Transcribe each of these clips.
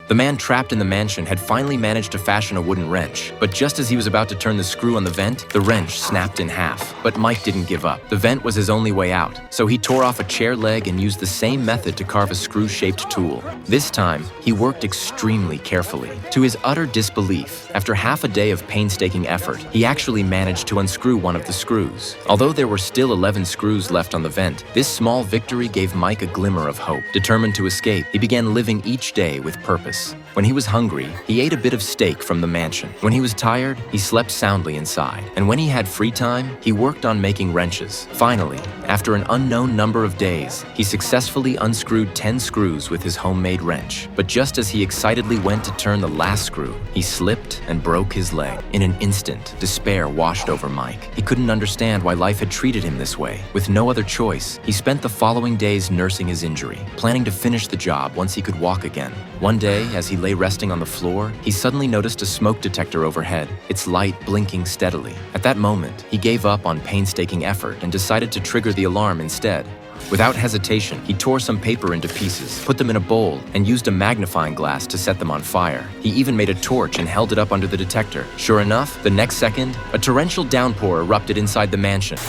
The man trapped in the mansion had finally managed to fashion a wooden wrench, but just as he was about to turn the screw on the vent, the wrench snapped in half. But Mike didn't give up. The vent was his only way out, so he tore off a chair leg and used the same method to carve a screw-shaped tool. This time, he worked extremely carefully. To his utter disbelief, after half a day of painstaking effort, he actually managed to unscrew one of the screws. Although there were still 11 screws left on the vent, this small victory gave Mike a glimmer of hope. Determined to escape, he began living each day with purpose. When he was hungry, he ate a bit of steak from the mansion. When he was tired, he slept soundly inside. And when he had free time, he worked on making wrenches. Finally, after an unknown number of days, he successfully unscrewed 10 screws with his homemade wrench. But just as he excitedly went to turn the last screw, he slipped and broke his leg. In an instant, despair washed over Mike. He couldn't understand why life had treated him this way. With no other choice, he spent the following days nursing his injury, planning to finish the job once he could walk again. One day, as he lay resting on the floor, he suddenly noticed a smoke detector overhead, its light blinking steadily. At that moment, he gave up on painstaking effort and decided to trigger the alarm instead. Without hesitation, he tore some paper into pieces, put them in a bowl, and used a magnifying glass to set them on fire. He even made a torch and held it up under the detector. Sure enough, the next second, a torrential downpour erupted inside the mansion.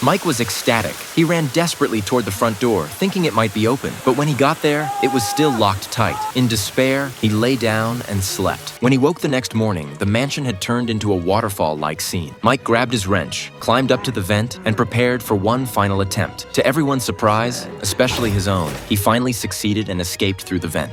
Mike was ecstatic. He ran desperately toward the front door, thinking it might be open. But when he got there, it was still locked tight. In despair, he lay down and slept. When he woke the next morning, the mansion had turned into a waterfall-like scene. Mike grabbed his wrench, climbed up to the vent, and prepared for one final attempt. To everyone's surprise, especially his own, he finally succeeded and escaped through the vent.